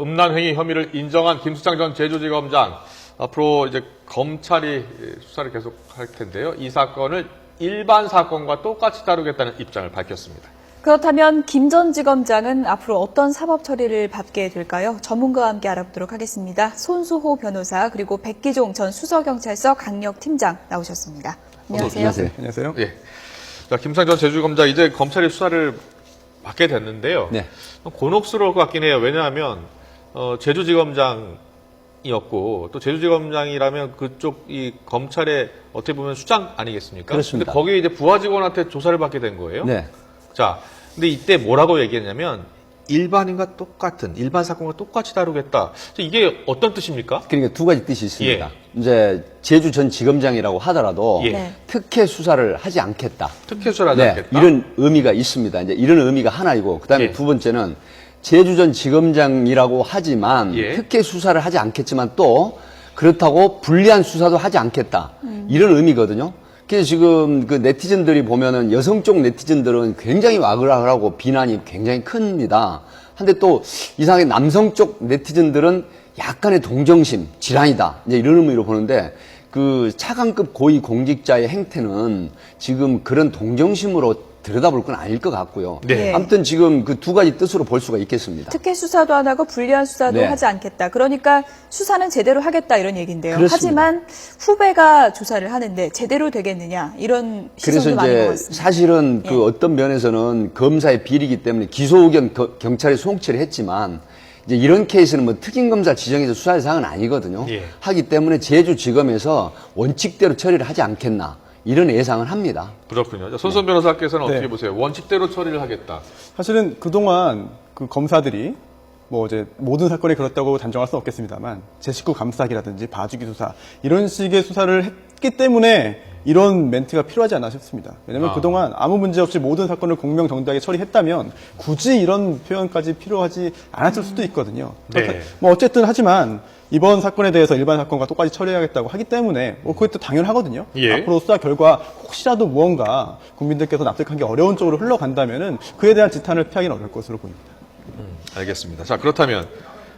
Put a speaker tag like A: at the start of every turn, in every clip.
A: 음란행위 혐의를 인정한 김수창 전 제주지검장, 앞으로 이제 검찰이 수사를 계속할 텐데요. 이 사건을 일반 사건과 똑같이 다루겠다는 입장을 밝혔습니다.
B: 그렇다면 김 전 지검장은 앞으로 어떤 사법 처리를 받게 될까요? 전문가와 함께 알아보도록 하겠습니다. 손수호 변호사 그리고 백기종 전 수서경찰서 강력팀장 나오셨습니다. 안녕하세요.
C: 안녕하세요.
A: 예. 자, 김수창 전 제주지검장 이제 검찰이 수사를 받게 됐는데요.
C: 네.
A: 곤혹스러울 것 같긴 해요. 왜냐하면 제주지검장이었고 또 제주지검장이라면 그쪽 이 검찰의 어떻게 보면 수장 아니겠습니까?
C: 그렇습니다.
A: 근데 거기에 이제 부하 직원한테 조사를 받게 된 거예요.
C: 네.
A: 자, 근데 이때 뭐라고 얘기했냐면 일반인과 똑같은 일반 사건과 똑같이 다루겠다. 이게 어떤 뜻입니까?
C: 그러니까 두 가지 뜻이 있습니다.
A: 예.
C: 이제 제주 전 지검장이라고 하더라도
A: 예.
B: 네.
C: 특혜 수사를 하지 않겠다.
A: 특혜 수사를 하지
C: 네,
A: 않겠다.
C: 이런 의미가 있습니다. 이제 이런 의미가 하나이고, 그다음에
A: 예.
C: 두 번째는 제주 전 지검장이라고 하지만
A: 예.
C: 특혜 수사를 하지 않겠지만 또 그렇다고 불리한 수사도 하지 않겠다. 이런 의미거든요. 그래서 지금 그 네티즌들이 보면은 여성 쪽 네티즌들은 굉장히 와글와글하고 비난이 굉장히 큽니다. 근데 또 이상하게 남성 쪽 네티즌들은 약간의 동정심, 질환이다. 이제 이런 의미로 보는데 그 차관급 고위 공직자의 행태는 지금 그런 동정심으로 들여다볼 건 아닐 것 같고요.
A: 네.
C: 아무튼 지금 그 두 가지 뜻으로 볼 수가 있겠습니다.
B: 특혜 수사도 안 하고 불리한 수사도
C: 네.
B: 하지 않겠다. 그러니까 수사는 제대로 하겠다 이런 얘기인데요.
C: 그렇습니다.
B: 하지만 후배가 조사를 하는데 제대로 되겠느냐 이런
C: 그래서
B: 시선도 많은 것
C: 이제
B: 같습니다.
C: 사실은
B: 예.
C: 그 어떤 면에서는 검사의 비리이기 때문에 기소 의견 경찰에 송치를 했지만 이제 이런 케이스는 뭐 특임검사 지정해서 수사할 사항은 아니거든요.
A: 예.
C: 하기 때문에 제주지검에서 원칙대로 처리를 하지 않겠나 이런 예상을 합니다.
A: 그렇군요. 자, 손선 변호사께서는
D: 네.
A: 어떻게 보세요? 원칙대로 처리를 하겠다.
D: 사실은 그동안 그 검사들이 뭐 이제 모든 사건이 그렇다고 단정할 수는 없겠습니다만 제 식구 감싸기라든지 봐주기 수사 이런 식의 수사를 했기 때문에 이런 멘트가 필요하지 않나 싶습니다. 왜냐하면 그동안 아무 문제 없이 모든 사건을 공명정당하게 처리했다면 굳이 이런 표현까지 필요하지 않았을 수도 있거든요.
A: 네.
D: 뭐 어쨌든 하지만 이번 사건에 대해서 일반 사건과 똑같이 처리하겠다고 하기 때문에 뭐 그것도 당연하거든요.
A: 예.
D: 앞으로 수사 결과 혹시라도 무언가 국민들께서 납득하기 어려운 쪽으로 흘러간다면은 그에 대한 지탄을 피하기는 어려울 것으로 보입니다.
A: 알겠습니다. 자, 그렇다면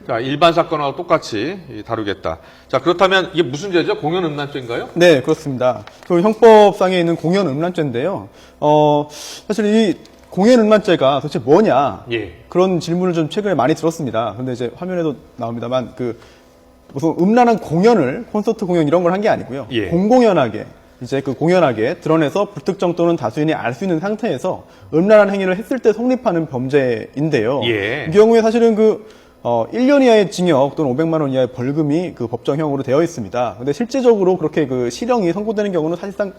A: 자, 일반 사건하고 똑같이 다루겠다. 자, 그렇다면 이게 무슨 죄죠? 공연음란죄인가요?
D: 네, 그렇습니다. 그 형법상에 있는 공연음란죄인데요. 사실 이 공연음란죄가 도대체 뭐냐?
A: 예.
D: 그런 질문을 좀 최근에 많이 들었습니다. 근데 이제 화면에도 나옵니다만 무슨 음란한 공연을 콘서트 공연 이런 걸 한 게 아니고요.
A: 예.
D: 공공연하게 이제 그 공연하게 드러내서 불특정 또는 다수인이 알 수 있는 상태에서 음란한 행위를 했을 때 성립하는 범죄인데요.
A: 예.
D: 이 경우에 사실은 1년 이하의 징역 또는 500만 원 이하의 벌금이 그 법정형으로 되어 있습니다. 근데 실제적으로 그렇게 그 실형이 선고되는 경우는 사실상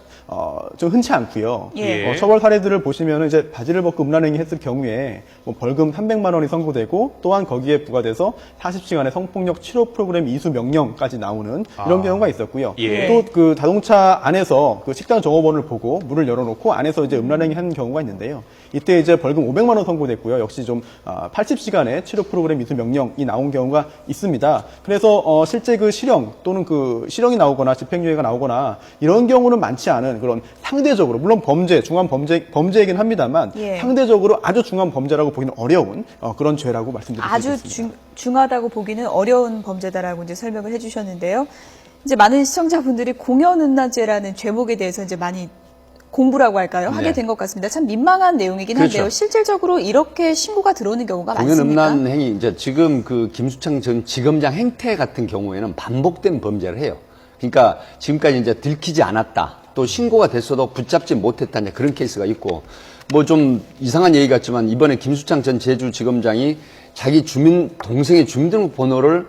D: 좀 흔치 않고요.
B: 예.
D: 처벌 사례들을 보시면 이제 바지를 벗고 음란행위 했을 경우에 뭐 벌금 300만 원이 선고되고 또한 거기에 부과돼서 40시간의 성폭력 치료 프로그램 이수 명령까지 나오는 이런 경우가 있었고요.
A: 예.
D: 또 그 자동차 안에서 그 식당 종업원을 보고 문을 열어놓고 안에서 이제 음란행위 하는 경우가 있는데요. 이때 이제 벌금 500만 원 선고됐고요. 역시 좀 80시간의 치료 프로그램 이수 명령이 나온 경우가 있습니다. 그래서 실제 그 실형 또는 그 실형이 나오거나 집행유예가 나오거나 이런 경우는 많지 않은 그런 상대적으로 물론 중한 범죄이긴 합니다만
B: 예.
D: 상대적으로 아주 중한 범죄라고 보기는 어려운 그런 죄라고 말씀드릴 수
B: 아주
D: 있습니다.
B: 중하다고 보기는 어려운 범죄다라고 이제 설명을 해주셨는데요. 이제 많은 시청자분들이 공연음란죄라는 제목에 대해서 이제 많이 공부라고 할까요? 하게
C: 네.
B: 된 것 같습니다. 참 민망한 내용이긴 한데요.
C: 그렇죠.
B: 실질적으로 이렇게 신고가 들어오는 경우가 많습니까?
C: 공연음란 행위 이제 지금 그 김수창 전 지검장 행태 같은 경우에는 반복된 범죄를 해요. 그러니까 지금까지 이제 들키지 않았다. 또 신고가 됐어도 붙잡지 못했다. 이제 그런 케이스가 있고 뭐 좀 이상한 얘기 같지만 이번에 김수창 전 제주지검장이 자기 동생의 주민등록번호를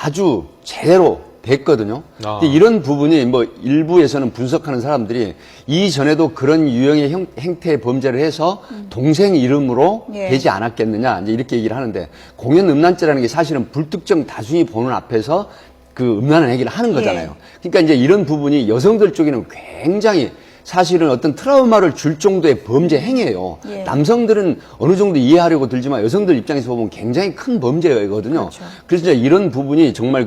C: 아주 제대로 댔거든요. 근데 이런 부분이 뭐 일부에서는 분석하는 사람들이 이전에도 그런 유형의 행태의 범죄를 해서 동생 이름으로
B: 예.
C: 되지 않았겠느냐 이제 이렇게 얘기를 하는데 공연음란죄라는 게 사실은 불특정 다수인이 보는 앞에서 그 음란한 행위를 하는 거잖아요. 그러니까 이제 이런 부분이 여성들 쪽에는 굉장히 사실은 어떤 트라우마를 줄 정도의 범죄 행위예요.
B: 예.
C: 남성들은 어느 정도 이해하려고 들지만 여성들 입장에서 보면 굉장히 큰 범죄거든요.
B: 그렇죠.
C: 그래서 이제 이런 부분이 정말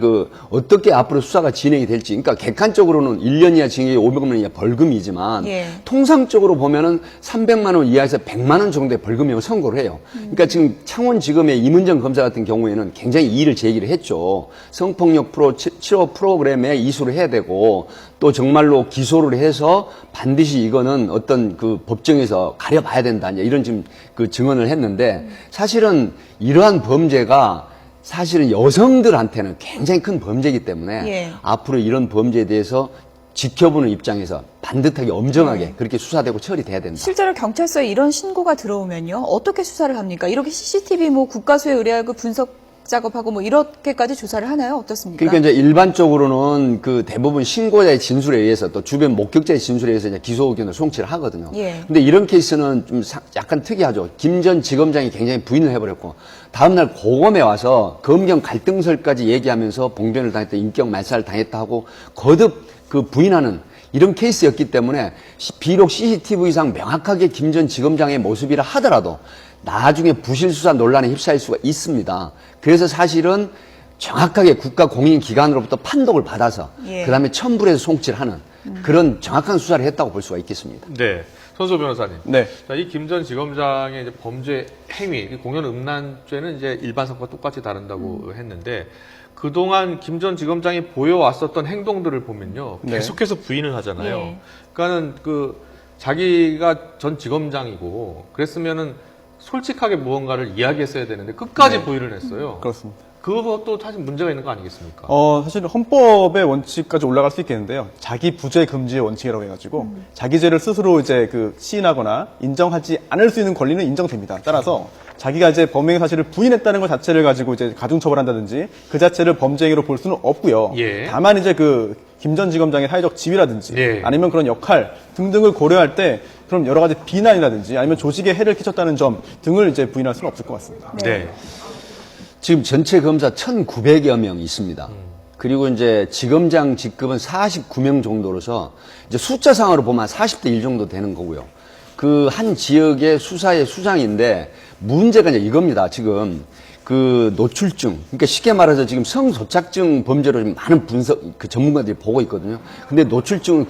C: 어떻게 앞으로 수사가 진행이 될지, 그러니까 객관적으로는 1년 이하 징역이 500만 원 이하 벌금이지만
B: 예.
C: 통상적으로 보면은 300만 원 이하에서 100만 원 정도의 벌금형을 선고를 해요. 그러니까 지금 창원지검의 임은정 검사 같은 경우에는 굉장히 이의를 제기를 했죠. 성폭력 치료 프로그램에 이수를 해야 되고 또 정말로 기소를 해서 반드시 이거는 어떤 법정에서 가려봐야 된다. 이런 지금 증언을 했는데 사실은 이러한 범죄가 사실은 여성들한테는 굉장히 큰 범죄이기 때문에
B: 예.
C: 앞으로 이런 범죄에 대해서 지켜보는 입장에서 반듯하게 엄정하게 그렇게 수사되고 처리돼야 된다.
B: 실제로 경찰서에 이런 신고가 들어오면요. 어떻게 수사를 합니까? 이렇게 CCTV 국가수에 의뢰하고 분석 작업하고 이렇게까지 조사를 하나요? 어떻습니까?
C: 그러니까 이제 일반적으로는 대부분 신고자의 진술에 의해서 또 주변 목격자의 진술에 의해서 이제 기소 의견을 송치를 하거든요.
B: 예.
C: 근데 이런 케이스는 좀 약간 특이하죠. 김 전 지검장이 굉장히 부인을 해버렸고 다음날 고검에 와서 검경 갈등설까지 얘기하면서 봉변을 당했다, 인격 말살을 당했다 하고 거듭 부인하는 이런 케이스였기 때문에 비록 CCTV상 명확하게 김 전 지검장의 모습이라 하더라도 나중에 부실수사 논란에 휩싸일 수가 있습니다. 그래서 사실은 정확하게 국가공인기관으로부터 판독을 받아서
B: 예.
C: 그다음에 첨부해서 송치를 하는 그런 정확한 수사를 했다고 볼 수가 있겠습니다.
A: 네. 손수 변호사님.
D: 네.
A: 자, 이 김 전 지검장의 이제 범죄 행위, 공연 음란죄는 이제 일반 사건과 똑같이 다룬다고 했는데 그동안 김 전 지검장이 보여왔었던 행동들을 보면요.
D: 네.
A: 계속해서 부인을 하잖아요.
B: 예.
A: 그러니까는 자기가 전 지검장이고 그랬으면은 솔직하게 무언가를 이야기했어야 되는데 끝까지 부인을 했어요.
D: 그렇습니다.
A: 그것도 사실 문제가 있는 거 아니겠습니까?
D: 사실 헌법의 원칙까지 올라갈 수 있겠는데요. 자기 부재 금지의 원칙이라고 해가지고 자기 죄를 스스로 이제 시인하거나 인정하지 않을 수 있는 권리는 인정됩니다. 따라서 자기가 이제 범행 사실을 부인했다는 것 자체를 가지고 이제 가중 처벌한다든지 그 자체를 범죄 행위로 볼 수는 없고요.
A: 예.
D: 다만 이제 김 전 지검장의 사회적 지위라든지
A: 예.
D: 아니면 그런 역할 등등을 고려할 때 그럼 여러 가지 비난이라든지 아니면 조직에 해를 끼쳤다는 점 등을 이제 부인할 수는 없을 것 같습니다.
A: 네.
C: 지금 전체 검사 1,900여 명 있습니다. 그리고 이제 지검장 직급은 49명 정도로서 이제 숫자상으로 보면 40대 1 정도 되는 거고요. 한 지역의 수사의 수장인데 문제가 이제 이겁니다. 지금 노출증, 그러니까 쉽게 말해서 지금 성소착증 범죄로 좀 많은 전문가들이 보고 있거든요. 근데 노출증은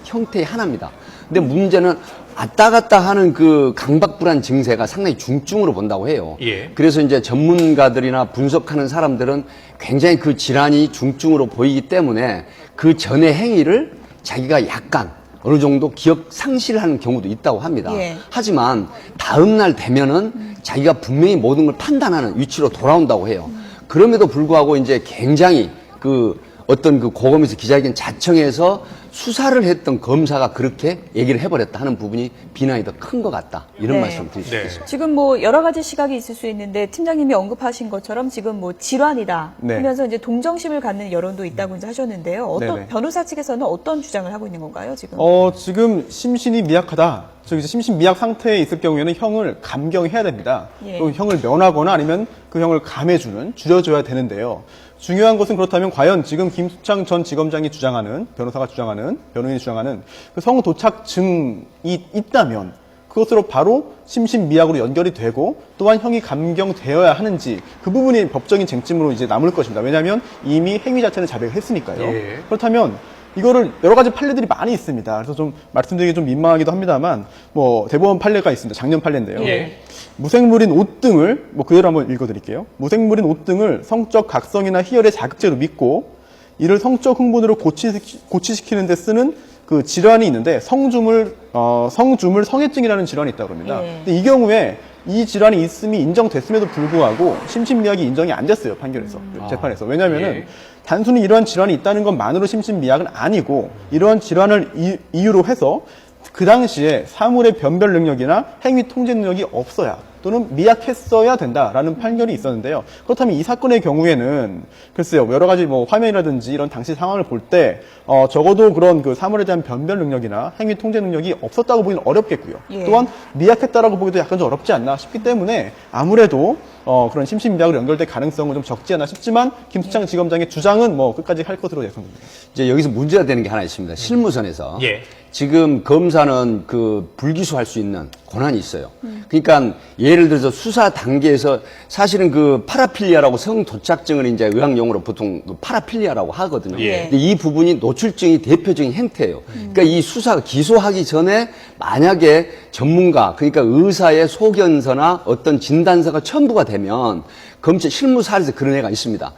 C: 형태의 하나입니다. 근데 문제는 왔다 갔다 하는 강박불안 증세가 상당히 중증으로 본다고 해요.
A: 예.
C: 그래서 이제 전문가들이나 분석하는 사람들은 굉장히 질환이 중증으로 보이기 때문에 그 전의 행위를 자기가 약간 어느 정도 기억 상실하는 경우도 있다고 합니다.
B: 예.
C: 하지만 다음날 되면은 자기가 분명히 모든 걸 판단하는 위치로 돌아온다고 해요. 그럼에도 불구하고 이제 굉장히 고검에서 기자회견 자청해서 수사를 했던 검사가 그렇게 얘기를 해버렸다 하는 부분이 비난이 더 큰 것 같다. 이런
B: 네.
C: 말씀을 드릴 수
A: 네.
C: 있겠습니다.
B: 지금 여러 가지 시각이 있을 수 있는데 팀장님이 언급하신 것처럼 지금 질환이다
D: 네.
B: 하면서 이제 동정심을 갖는 여론도 있다고 이제 하셨는데요.
D: 네네.
B: 변호사 측에서는 어떤 주장을 하고 있는 건가요, 지금?
D: 지금 심신이 미약하다. 즉 이제 심신 미약 상태에 있을 경우에는 형을 감경해야 됩니다.
B: 예.
D: 또 형을 면하거나 아니면 그 형을 감해주는 줄여줘야 되는데요. 중요한 것은 그렇다면 과연 지금 김수창 전 지검장이 주장하는 변호인이 주장하는 성도착증이 있다면 그것으로 바로 심신미약으로 연결이 되고 또한 형이 감경되어야 하는지 그 부분이 법적인 쟁점으로 이제 남을 것입니다. 왜냐하면 이미 행위 자체는 자백을 했으니까요.
A: 예.
D: 그렇다면 이거를 여러 가지 판례들이 많이 있습니다. 그래서 좀 말씀드리기 좀 민망하기도 합니다만 대법원 판례가 있습니다. 작년 판례인데요.
A: 예.
D: 무생물인 옷 등을 그대로 한번 읽어드릴게요. 무생물인 옷 등을 성적 각성이나 희열의 자극제로 믿고 이를 성적 흥분으로 고치시키는 데 쓰는 질환이 있는데 성주물 성애증이라는 질환이 있다고 합니다.
B: 예.
D: 근데 이 경우에 이 질환이 있음이 인정됐음에도 불구하고 심신미약이 인정이 안 됐어요, 판결에서. 재판에서. 왜냐면은
A: 예.
D: 단순히 이러한 질환이 있다는 것만으로 심신미약은 아니고 이러한 질환을 이유로 해서 그 당시에 사물의 변별 능력이나 행위 통제 능력이 없어야 또는 미약했어야 된다라는 판결이 있었는데요. 그렇다면 이 사건의 경우에는 글쎄요, 여러 가지 화면이라든지 이런 당시 상황을 볼 때 적어도 그런 사물에 대한 변별 능력이나 행위 통제 능력이 없었다고 보기는 어렵겠고요.
B: 예.
D: 또한 미약했다라고 보기도 약간 좀 어렵지 않나 싶기 때문에 아무래도 그런 심신미약으로 연결될 가능성은 좀 적지 않나 싶지만 김수창 지검장의 주장은 뭐 끝까지 할 것으로 예상됩니다.
C: 이제 여기서 문제가 되는 게 하나 있습니다. 실무선에서.
A: 예.
C: 지금 검사는 그 불기소할 수 있는 권한이 있어요. 그러니까 예를 들어서 수사 단계에서 사실은 그 파라필리아라고 성도착증을 이제 의학용어로 보통 그 파라필리아라고 하거든요.
A: 예.
C: 근데 이 부분이 노출증이 대표적인 행태예요. 그러니까 이 수사가 기소하기 전에 만약에 전문가, 그러니까 의사의 소견서나 어떤 진단서가 첨부가 되면 검찰 실무사에서 그런 애가 있습니다.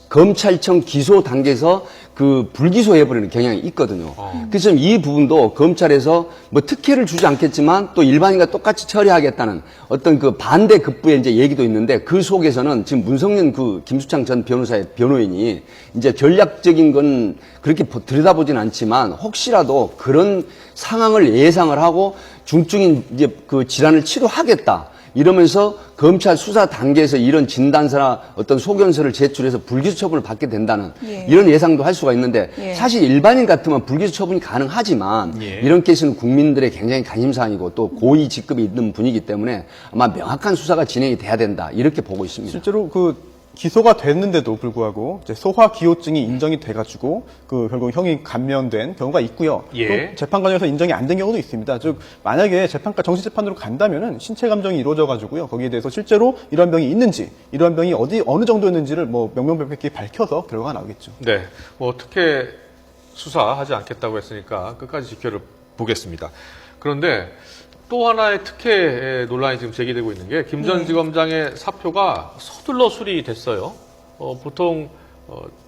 C: 검찰청 기소 단계에서 그 불기소해버리는 경향이 있거든요. 그래서 이 부분도 검찰에서 뭐 특혜를 주지 않겠지만 또 일반인과 똑같이 처리하겠다는 어떤 그 반대 급부의 이제 얘기도 있는데 그 속에서는 지금 문성년 그 김수창 전 변호사의 변호인이 이제 전략적인 건 그렇게 들여다보진 않지만 혹시라도 그런 상황을 예상을 하고 중증인 이제 그 질환을 치료하겠다. 이러면서 검찰 수사 단계에서 이런 진단서나 어떤 소견서를 제출해서 불기소 처분을 받게 된다는 이런 예상도 할 수가 있는데 사실 일반인 같으면 불기소 처분이 가능하지만 이런 케이스는 국민들의 굉장히 관심사항이고 또 고위 직급이 있는 분이기 때문에 아마 명확한 수사가 진행이 돼야 된다 이렇게 보고 있습니다.
D: 실제로 그 기소가 됐는데도 불구하고 이제 소화기호증이 인정이 돼가지고 그 결국 형이 감면된 경우가 있고요.
A: 예.
D: 또 재판 과정에서 인정이 안 된 경우도 있습니다. 즉 만약에 재판과 정식 재판으로 간다면은 신체 감정이 이루어져가지고요. 거기에 대해서 실제로 이러한 병이 있는지, 이러한 병이 어느 정도였는지를 뭐 명명백백히 밝혀서 결과가 나오겠죠.
A: 네. 뭐 특혜 수사하지 않겠다고 했으니까 끝까지 지켜를 보겠습니다. 그런데 또 하나의 특혜 논란이 지금 제기되고 있는 게 김 전 지검장의 사표가 서둘러 수리됐어요. 보통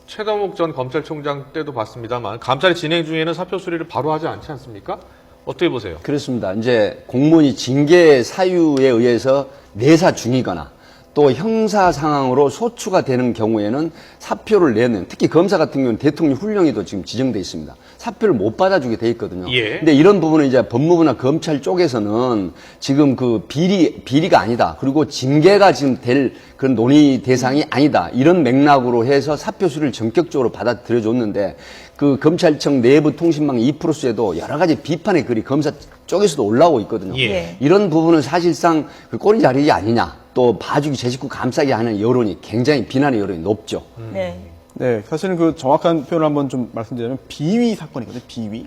A: 최동욱 전 검찰총장 때도 봤습니다만 감찰이 진행 중에는 사표 수리를 바로 하지 않지 않습니까? 어떻게 보세요?
C: 그렇습니다. 이제 공무원이 징계 사유에 의해서 내사 중이거나 또 형사 상황으로 소추가 되는 경우에는 사표를 내는, 특히 검사 같은 경우는 대통령 훈령에도 지금 지정돼 있습니다. 사표를 못 받아주게 돼 있거든요.
A: 예.
C: 근데 이런 부분은 이제 법무부나 검찰 쪽에서는 지금 그 비리가 아니다. 그리고 징계가 지금 될 그런 논의 대상이 아니다. 이런 맥락으로 해서 사표 수리를 전격적으로 받아들여줬는데 그 검찰청 내부 통신망 2프로스에도 여러 가지 비판의 글이 검사 쪽에서도 올라오고 있거든요.
A: 예.
C: 이런 부분은 사실상 그 꼬리 자르기 아니냐. 또 봐주기 제 식구 감싸기 하는 여론이 굉장히 비난의 여론이 높죠.
B: 네.
D: 네, 사실은 그 정확한 표현을 한번 좀 말씀드리자면 비위 사건이거든요. 비위.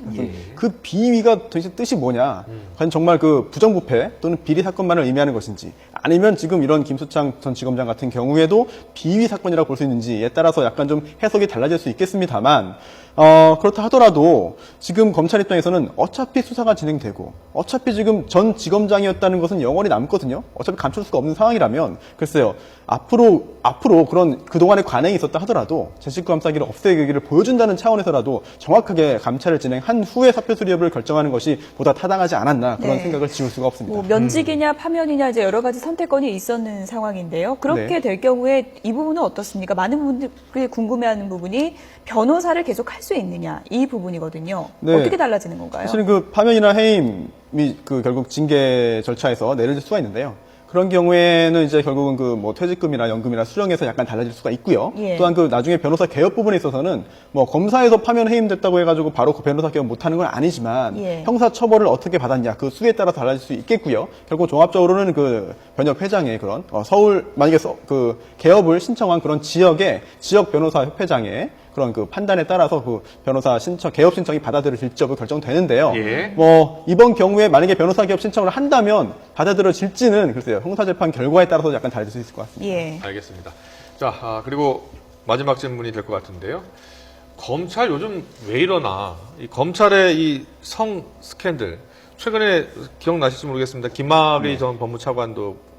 D: 그 비위가 도대체 뜻이 뭐냐? 과연 정말 그 부정부패 또는 비리 사건만을 의미하는 것인지, 아니면 지금 이런 김수창 전 지검장 같은 경우에도 비위 사건이라고 볼 수 있는지에 따라서 약간 좀 해석이 달라질 수 있겠습니다만, 그렇다 하더라도 지금 검찰 입장에서는 어차피 수사가 진행되고 어차피 지금 전 지검장이었다는 것은 영원히 남거든요. 어차피 감출 수가 없는 상황이라면 글쎄요. 앞으로 그런 그동안의 관행이 있었다 하더라도 제19 감싸기를 없애기를 보여준다는 차원에서라도 정확하게 감찰을 진행한 후에 사표 수리 여부를 결정하는 것이 보다 타당하지 않았나 그런
B: 네.
D: 생각을 지울 수가 없습니다.
B: 뭐 면직이냐 파면이냐 이제 여러 가지 선택권이 있었는 상황인데요. 그렇게
D: 네.
B: 될 경우에 이 부분은 어떻습니까? 많은 분들이 궁금해하는 부분이 변호사를 계속 할 수 있느냐 이 부분이거든요.
D: 네.
B: 어떻게 달라지는 건가요?
D: 사실은 그 파면이나 해임이 그 결국 징계 절차에서 내려질 수가 있는데요. 그런 경우에는 이제 결국은 그 뭐 퇴직금이나 연금이나 수령에서 약간 달라질 수가 있고요.
B: 예.
D: 또한 그 나중에 변호사 개업 부분에 있어서는 뭐 검사에서 파면 해임됐다고 해가지고 바로 그 변호사 개업 못하는 건 아니지만
B: 예.
D: 형사 처벌을 어떻게 받았냐 그 수에 따라 달라질 수 있겠고요. 결국 종합적으로는 그 변협 회장의 그런 서울 만약에 그 개업을 신청한 그런 지역의 지역 변호사 협회장의 그런 그 판단에 따라서 그 변호사 개업 신청이 받아들여질지 여부 결정되는데요.
A: 예.
D: 뭐 이번 경우에 만약에 변호사 개업 신청을 한다면 받아들여질지는 글쎄요. 형사재판 결과에 따라서 약간 다를 수 있을 것 같습니다.
B: 예.
A: 알겠습니다. 자, 그리고 마지막 질문이 될 것 같은데요. 검찰 요즘 왜 이러나? 이 검찰의 이 성 스캔들. 최근에 기억나실지 모르겠습니다. 김학의 전 법무차관도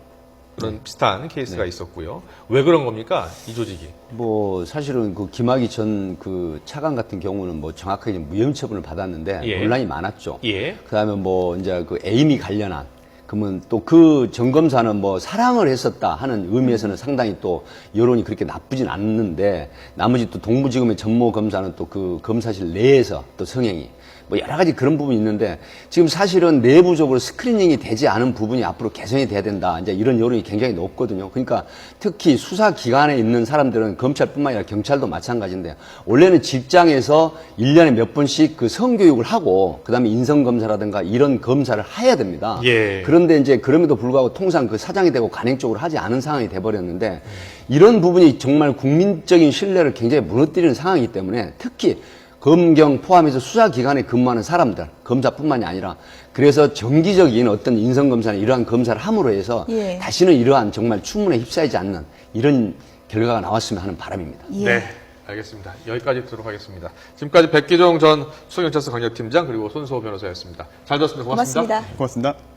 A: 그런 비슷한 케이스가 있었고요. 왜 그런 겁니까? 이 조직이.
C: 뭐 사실은 그 김학의 전 그 차관 같은 경우는 뭐 정확하게 무혐의 처분을 받았는데
A: 예.
C: 논란이 많았죠.
A: 예.
C: 그다음에 뭐 이제 그 에임이 관련한 그러면 또 그 전검사는 뭐 사랑을 했었다 하는 의미에서는 상당히 또 여론이 그렇게 나쁘진 않는데 나머지 또 동부지검의 전모 검사는 또 그 검사실 내에서 또 성행이 뭐 여러 가지 그런 부분이 있는데 지금 사실은 내부적으로 스크리닝이 되지 않은 부분이 앞으로 개선이 돼야 된다. 이제 이런 여론이 굉장히 높거든요. 그러니까 특히 수사기관에 있는 사람들은 검찰뿐만 아니라 경찰도 마찬가지인데 원래는 직장에서 1년에 몇 번씩 그 성교육을 하고 그다음에 인성검사라든가 이런 검사를 해야 됩니다.
A: 예.
C: 그런데 이제 그럼에도 불구하고 통상 그 사장이 되고 간행적으로 하지 않은 상황이 돼버렸는데 이런 부분이 정말 국민적인 신뢰를 굉장히 무너뜨리는 상황이기 때문에 특히 검경 포함해서 수사기관에 근무하는 사람들, 검사뿐만이 아니라 그래서 정기적인 어떤 인성검사나 이러한 검사를 함으로 해서
B: 예.
C: 다시는 이러한 정말 추문에 휩싸이지 않는 이런 결과가 나왔으면 하는 바람입니다.
B: 예.
A: 네, 알겠습니다. 여기까지 듣도록 하겠습니다. 지금까지 백기종 전 수서경찰서 강력팀장 그리고 손수호 변호사였습니다. 잘 들었습니다. 고맙습니다.
B: 고맙습니다.
D: 고맙습니다.